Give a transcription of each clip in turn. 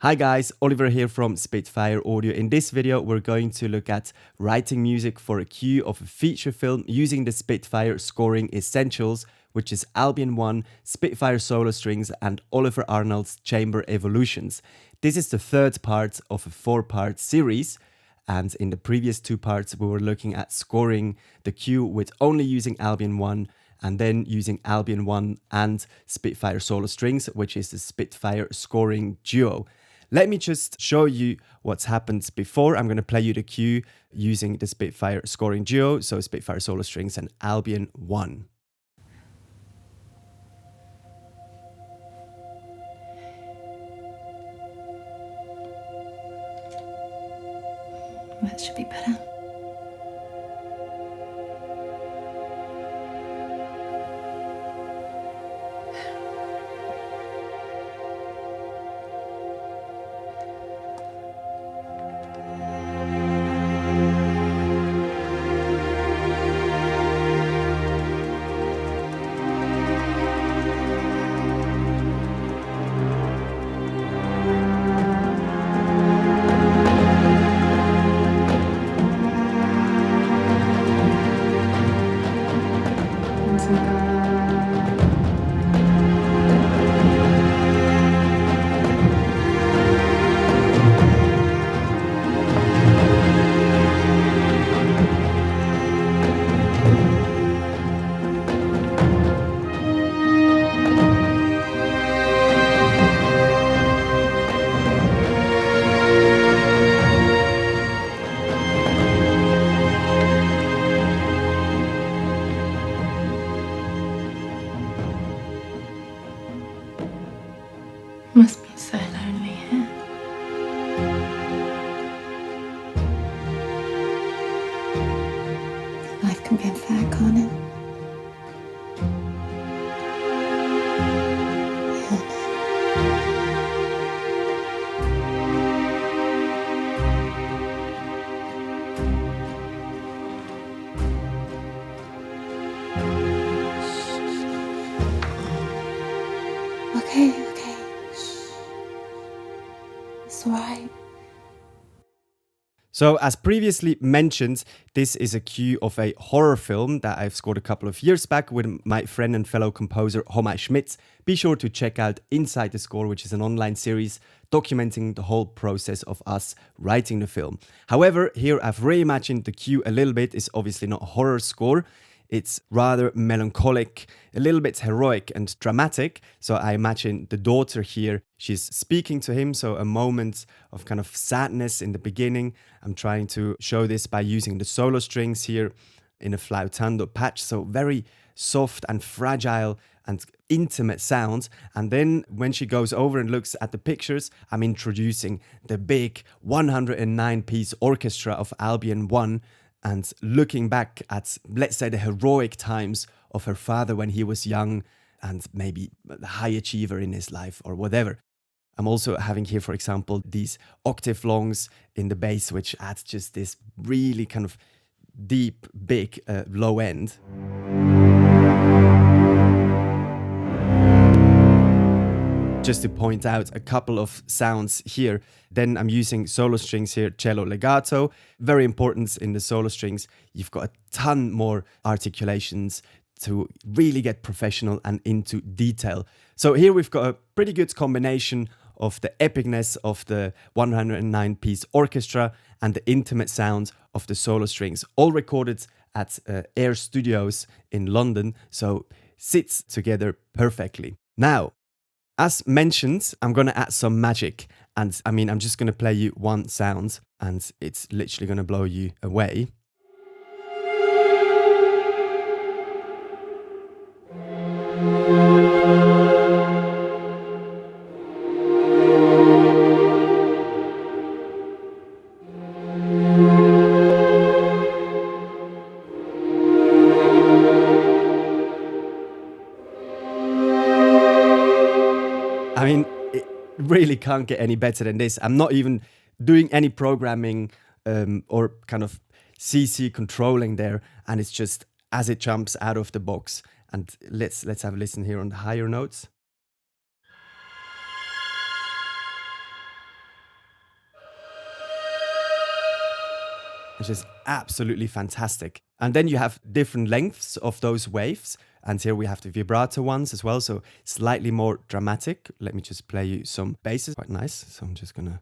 Hi guys, Oliver here from Spitfire Audio. In this video, we're going to look at writing music for a cue of a feature film using the Spitfire Scoring Essentials, which is Albion One, Spitfire solo strings, and Ólafur Arnalds chamber evolutions. This is the third part of a four-part series, and in the previous two parts, we were looking at scoring the cue with only using Albion One, and then using Albion One and Spitfire solo strings, which is the Spitfire Scoring Duo. Let me just show you what's happened before. I'm going to play you the cue using the Spitfire Scoring Duo, so Spitfire solo strings and Albion One. That should be better. Must be so lonely here. Life can be unfair, can't it? Okay. It's alright. So, as previously mentioned, this is a cue of a horror film that I've scored a couple of years back with my friend and fellow composer Homai Schmitz. Be sure to check out Inside the Score, which is an online series documenting the whole process of us writing the film. However, here I've reimagined the cue a little bit. It's obviously not a horror score. It's rather melancholic, a little bit heroic and dramatic. So I imagine the daughter here, she's speaking to him. So a moment of kind of sadness in the beginning. I'm trying to show this by using the solo strings here in a flautando patch. So very soft and fragile and intimate sounds. And then when she goes over and looks at the pictures, I'm introducing the big 109-piece orchestra of Albion One, and looking back at, let's say, the heroic times of her father when he was young and maybe the high achiever in his life or whatever. I'm also having here, for example, these octave longs in the bass, which adds just this really kind of deep, big low end. Just to point out a couple of sounds here. Then I'm using solo strings here, cello legato. Very important in the solo strings. You've got a ton more articulations to really get professional and into detail. So here we've got a pretty good combination of the epicness of the 109-piece orchestra and the intimate sound of the solo strings, all recorded at Air Studios in London. So sits together perfectly. Now, as mentioned, I'm going to add some magic. And I'm just going to play you one sound and it's literally going to blow you away. It really can't get any better than this. I'm not even doing any programming or kind of CC controlling there, and it's just as it jumps out of the box. And let's have a listen here on the higher notes. which is absolutely fantastic. And then you have different lengths of those waves. And here we have the vibrato ones as well, so slightly more dramatic. Let me just play you some basses, quite nice. So I'm just gonna...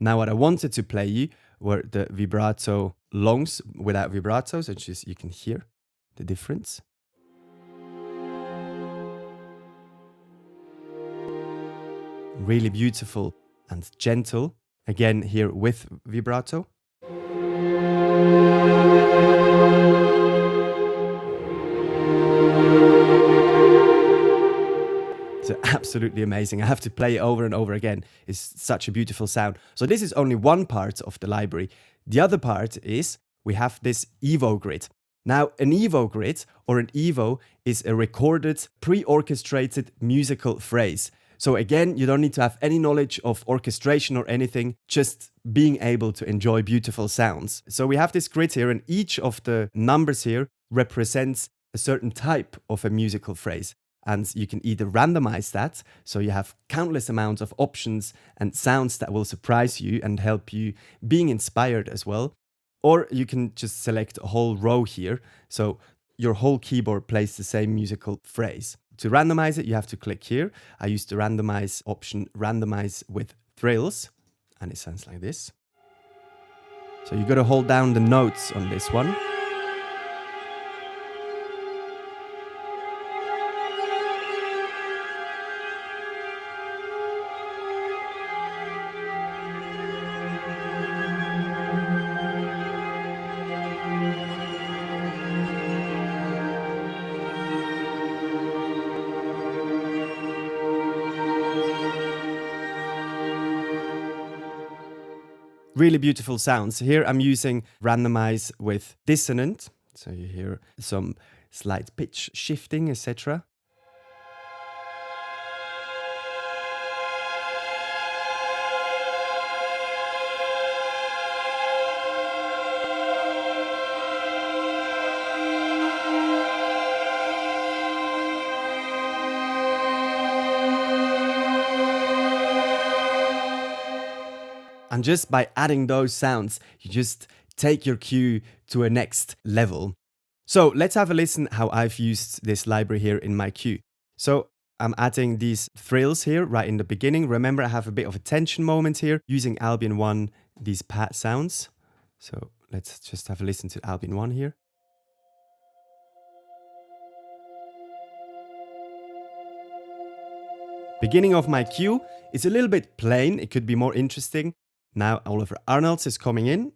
Now what I wanted to play you were the vibrato longs without vibrato, so just you can hear the difference. Really beautiful and gentle. Again here with vibrato. So absolutely amazing. I have to play it over and over again. It's such a beautiful sound. So this is only one part of the library. The other part is we have this Evo grid. Now, an Evo grid or an Evo is a recorded, pre-orchestrated musical phrase. So again, you don't need to have any knowledge of orchestration or anything, just being able to enjoy beautiful sounds. So we have this grid here, and each of the numbers here represents a certain type of a musical phrase. And you can either randomize that, so you have countless amounts of options and sounds that will surprise you and help you being inspired as well. Or you can just select a whole row here, so your whole keyboard plays the same musical phrase. To randomize it, you have to click here. I use the randomize option, randomize with thrills, and it sounds like this. So you got to hold down the notes on this one. Really beautiful sounds. Here I'm using randomize with dissonant. So you hear some slight pitch shifting, etc. And just by adding those sounds, you just take your cue to a next level. So let's have a listen how I've used this library here in my cue. So I'm adding these thrills here right in the beginning. Remember, I have a bit of a tension moment here using Albion One, these pat sounds. So let's just have a listen to Albion One here. Beginning of my cue, it's a little bit plain. It could be more interesting. Now Ólafur Arnalds is coming in.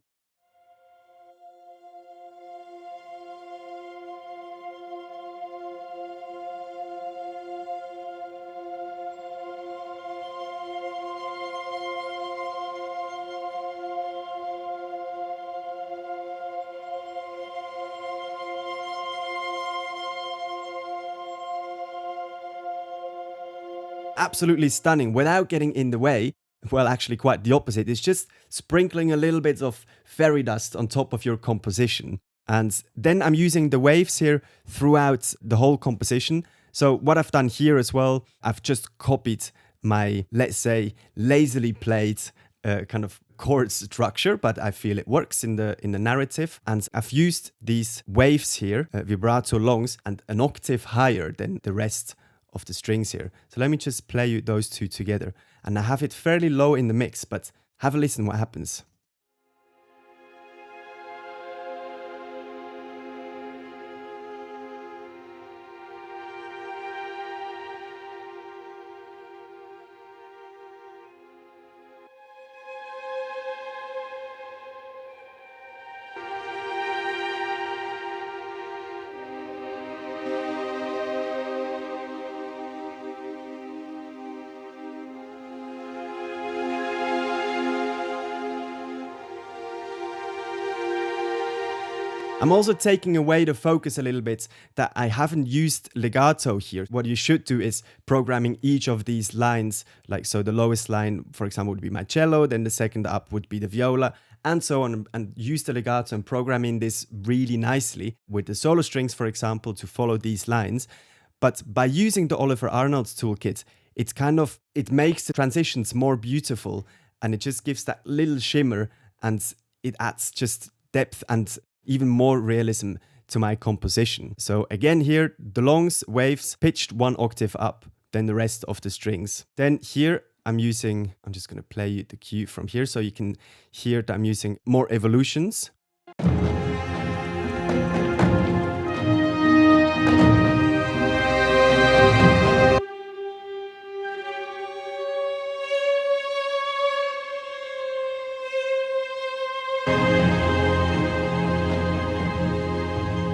Absolutely stunning without getting in the way. Well, actually quite the opposite. It's just sprinkling a little bit of fairy dust on top of your composition. And then I'm using the waves here throughout the whole composition. So what I've done here as well, I've just copied my, let's say, lazily played kind of chord structure, but I feel it works in the narrative. And I've used these waves here, vibrato longs, and an octave higher than the rest of the strings here. So let me just play you those two together. And I have it fairly low in the mix, but have a listen what happens. I'm also taking away the focus a little bit that I haven't used legato here. What you should do is programming each of these lines. Like, so the lowest line, for example, would be my cello, then the second up would be the viola, and so on, and use the legato and program in this really nicely with the solo strings, for example, to follow these lines. But by using the Ólafur Arnalds toolkit, it makes the transitions more beautiful, and it just gives that little shimmer, and it adds just depth and even more realism to my composition. So again here, the longs, waves, pitched 1 octave up than the rest of the strings. Then here I'm just going to play you the cue from here so you can hear that I'm using more evolutions.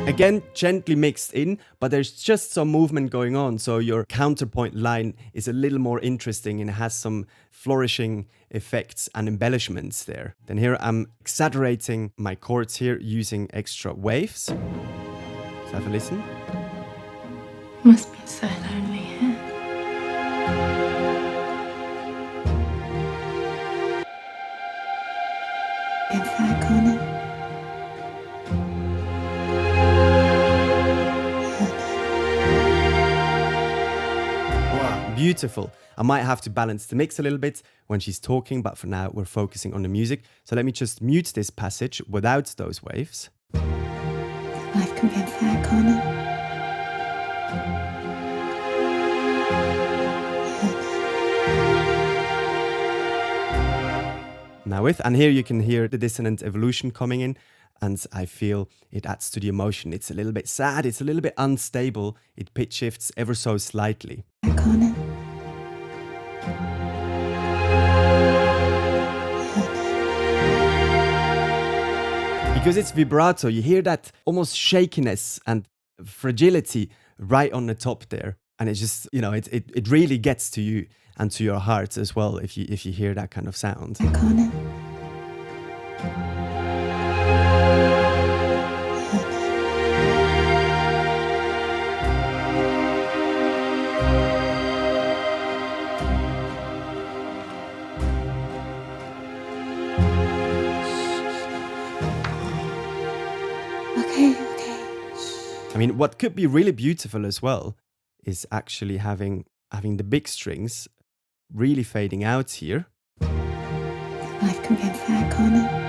Again, gently mixed in, but there's just some movement going on, so your counterpoint line is a little more interesting and has some flourishing effects and embellishments there. Then here I'm exaggerating my chords here using extra waves. Let's have a listen. Must be so lonely here. Get back on it. Beautiful. I might have to balance the mix a little bit when she's talking, but for now we're focusing on the music. So let me just mute this passage without those waves. Life can get back on it. Now and here you can hear the dissonant evolution coming in, and I feel it adds to the emotion. It's a little bit sad, it's a little bit unstable, it pitch shifts ever so slightly. Back on it. Because it's vibrato, you hear that almost shakiness and fragility right on the top there. And it's just, it really gets to you and to your heart as well if you hear that kind of sound. Back on it. Okay. I mean, what could be really beautiful as well is actually having the big strings really fading out here. Life can get back on it.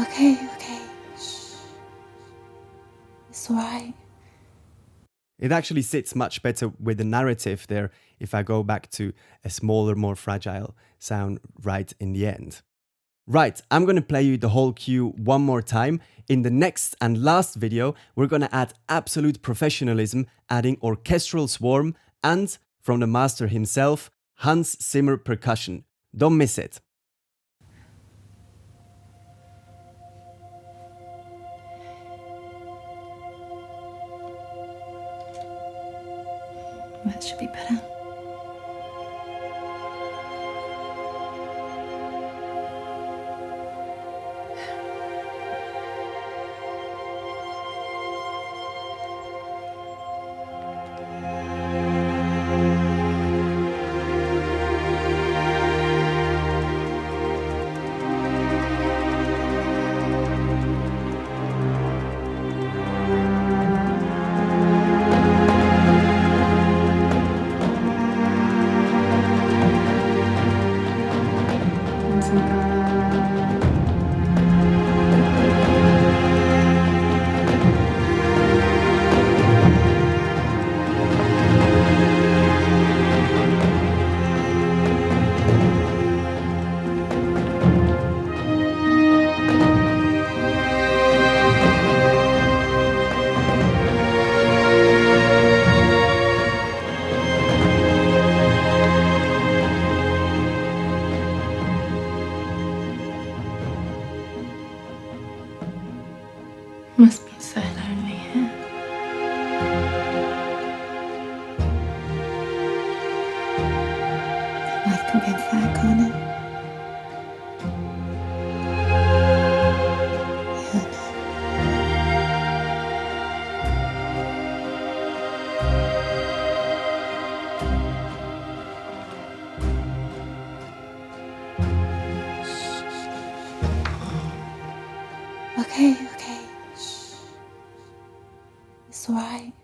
Okay. It's alright. It actually sits much better with the narrative there if I go back to a smaller, more fragile sound right in the end. Right, I'm going to play you the whole cue one more time. In the next and last video, we're going to add absolute professionalism, adding orchestral swarm and, from the master himself, Hans Zimmer percussion. Don't miss it. That should be better. Must be so lonely here. Life can get back on. Okay. Shh. It's alright.